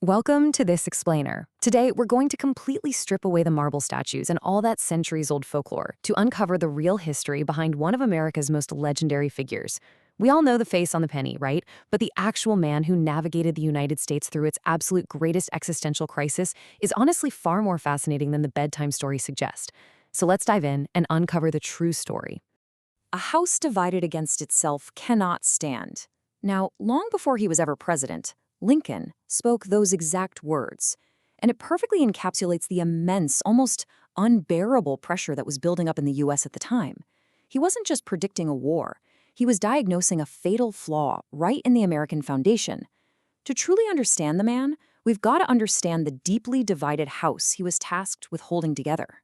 Welcome to This Explainer. Today, we're going to completely strip away the marble statues and all that centuries-old folklore to uncover the real history behind one of America's most legendary figures. We all know the face on the penny, right? But the actual man who navigated the United States through its absolute greatest existential crisis is honestly far more fascinating than the bedtime stories suggest. So let's dive in and uncover the true story. A house divided against itself cannot stand. Now, long before he was ever president, Lincoln spoke those exact words, and it perfectly encapsulates the immense, almost unbearable pressure that was building up in the U.S. at the time. He wasn't just predicting a war, he was diagnosing a fatal flaw right in the American foundation. To truly understand the man, we've got to understand the deeply divided house he was tasked with holding together.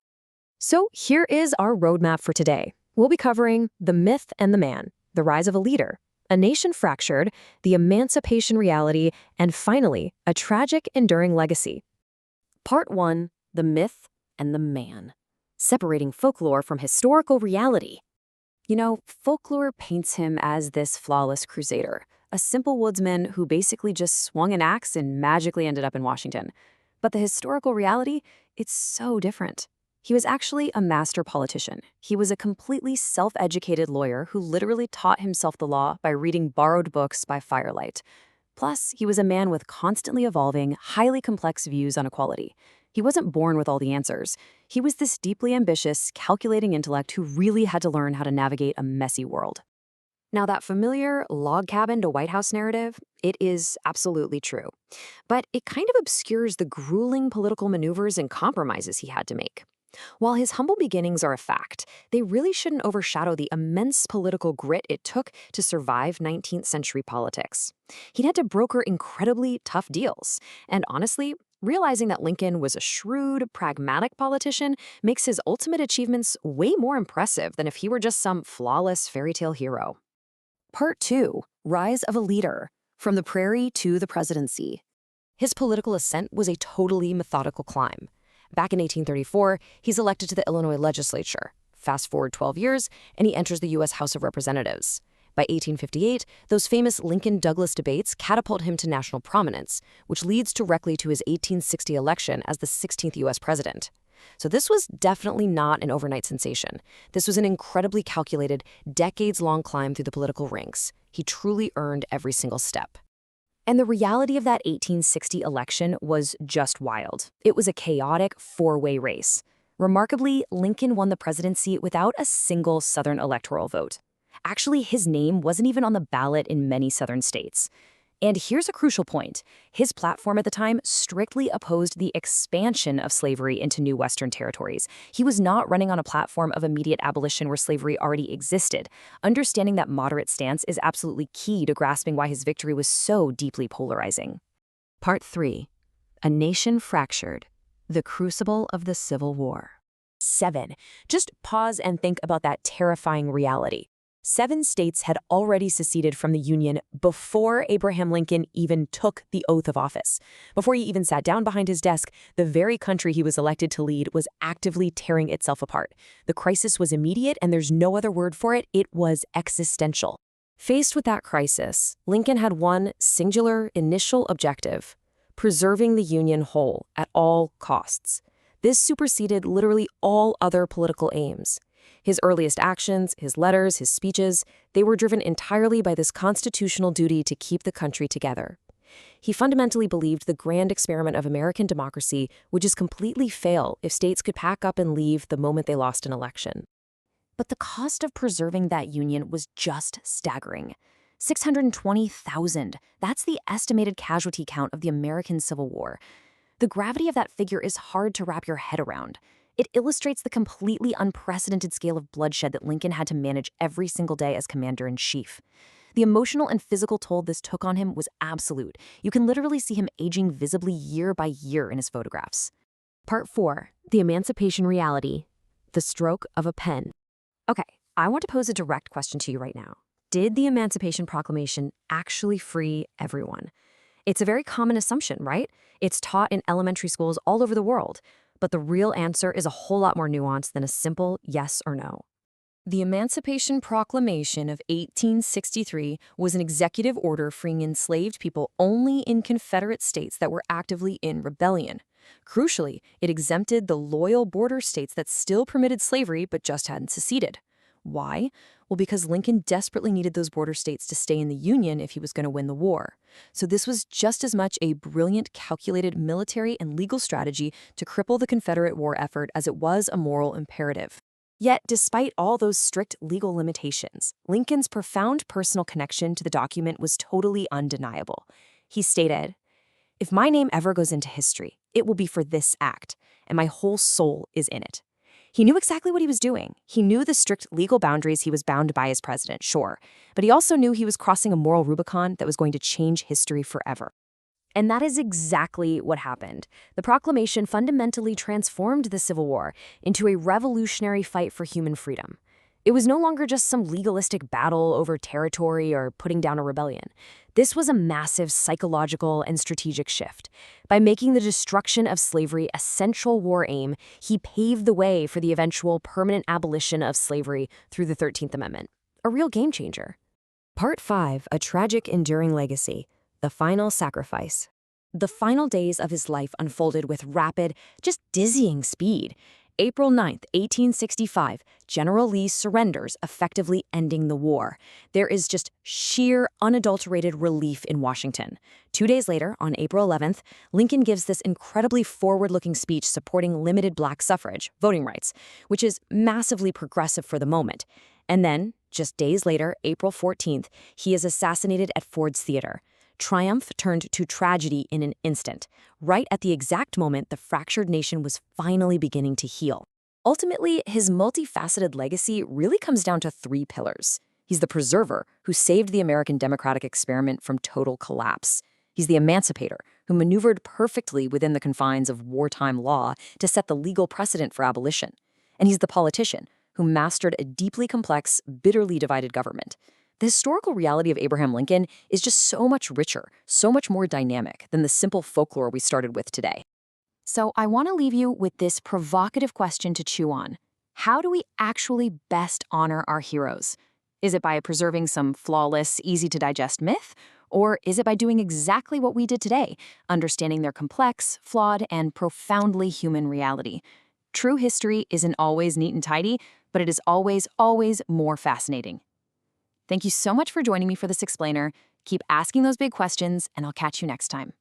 So here is our roadmap for today. We'll be covering the myth and the man, the rise of a leader, a nation fractured, the emancipation reality, and finally, a tragic, enduring legacy. Part 1, the myth and the man. Separating folklore from historical reality. You know, folklore paints him as this flawless crusader, a simple woodsman who basically just swung an axe and magically ended up in Washington. But the historical reality, it's so different. He was actually a master politician. He was a completely self-educated lawyer who literally taught himself the law by reading borrowed books by firelight. Plus, he was a man with constantly evolving, highly complex views on equality. He wasn't born with all the answers. He was this deeply ambitious, calculating intellect who really had to learn how to navigate a messy world. Now, that familiar log cabin to White House narrative, it is absolutely true. But it kind of obscures the grueling political maneuvers and compromises he had to make. While his humble beginnings are a fact, they really shouldn't overshadow the immense political grit it took to survive 19th century politics. He'd had to broker incredibly tough deals, and honestly, realizing that Lincoln was a shrewd, pragmatic politician makes his ultimate achievements way more impressive than if he were just some flawless fairy tale hero. Part 2, Rise of a Leader, From the Prairie to the Presidency. His political ascent was a totally methodical climb. Back in 1834, he's elected to the Illinois legislature. Fast forward 12 years, and he enters the U.S. House of Representatives. By 1858, those famous Lincoln-Douglas debates catapult him to national prominence, which leads directly to his 1860 election as the 16th U.S. president. So this was definitely not an overnight sensation. This was an incredibly calculated, decades-long climb through the political ranks. He truly earned every single step. And the reality of that 1860 election was just wild. It was a chaotic four-way race. Remarkably, Lincoln won the presidency without a single Southern electoral vote. Actually, his name wasn't even on the ballot in many Southern states. And here's a crucial point. His platform at the time strictly opposed the expansion of slavery into new Western territories. He was not running on a platform of immediate abolition where slavery already existed. Understanding that moderate stance is absolutely key to grasping why his victory was so deeply polarizing. Part 3, A Nation Fractured, The Crucible of the Civil War. 7. Just pause and think about that terrifying reality. 7 states had already seceded from the Union before Abraham Lincoln even took the oath of office. Before he even sat down behind his desk, the very country he was elected to lead was actively tearing itself apart. The crisis was immediate, and there's no other word for it. It was existential. Faced with that crisis, Lincoln had one singular initial objective: preserving the Union whole at all costs. This superseded literally all other political aims. His earliest actions, his letters, his speeches, they were driven entirely by this constitutional duty to keep the country together. He fundamentally believed the grand experiment of American democracy would just completely fail if states could pack up and leave the moment they lost an election. But the cost of preserving that union was just staggering. 620,000. That's the estimated casualty count of the American Civil War. The gravity of that figure is hard to wrap your head around. It illustrates the completely unprecedented scale of bloodshed that Lincoln had to manage every single day as commander-in-chief. The emotional and physical toll this took on him was absolute. You can literally see him aging visibly year by year in his photographs. Part 4, The Emancipation Reality, The Stroke of a Pen. Okay, I want to pose a direct question to you right now. Did the Emancipation Proclamation actually free everyone? It's a very common assumption, right? It's taught in elementary schools all over the world. But the real answer is a whole lot more nuanced than a simple yes or no. The Emancipation Proclamation of 1863 was an executive order freeing enslaved people only in Confederate states that were actively in rebellion. Crucially, it exempted the loyal border states that still permitted slavery but just hadn't seceded. Why? Well, because Lincoln desperately needed those border states to stay in the Union if he was going to win the war. So this was just as much a brilliant, calculated military and legal strategy to cripple the Confederate war effort as it was a moral imperative. Yet, despite all those strict legal limitations, Lincoln's profound personal connection to the document was totally undeniable. He stated, "If my name ever goes into history, it will be for this act, and my whole soul is in it." He knew exactly what he was doing. He knew the strict legal boundaries he was bound by as president, sure, but he also knew he was crossing a moral Rubicon that was going to change history forever. And that is exactly what happened. The proclamation fundamentally transformed the Civil War into a revolutionary fight for human freedom. It was no longer just some legalistic battle over territory or putting down a rebellion. This was a massive psychological and strategic shift. By making the destruction of slavery a central war aim, he paved the way for the eventual permanent abolition of slavery through the 13th Amendment. A real game changer. Part 5, A Tragic Enduring Legacy, The Final Sacrifice. The final days of his life unfolded with rapid, just dizzying speed. April 9th, 1865, General Lee surrenders, effectively ending the war. There is just sheer, unadulterated relief in Washington. 2 days later, on April 11th, Lincoln gives this incredibly forward-looking speech supporting limited black suffrage, voting rights, which is massively progressive for the moment. And then, just days later, April 14th, he is assassinated at Ford's Theater. Triumph turned to tragedy in an instant, right at the exact moment the fractured nation was finally beginning to heal. Ultimately, his multifaceted legacy really comes down to 3 pillars. He's the preserver who saved the American democratic experiment from total collapse. He's the emancipator who maneuvered perfectly within the confines of wartime law to set the legal precedent for abolition. And he's the politician who mastered a deeply complex, bitterly divided government. The historical reality of Abraham Lincoln is just so much richer, so much more dynamic than the simple folklore we started with today. So I want to leave you with this provocative question to chew on. How do we actually best honor our heroes? Is it by preserving some flawless, easy-to-digest myth? Or is it by doing exactly what we did today, understanding their complex, flawed, and profoundly human reality? True history isn't always neat and tidy, but it is always, always more fascinating. Thank you so much for joining me for this explainer. Keep asking those big questions, and I'll catch you next time.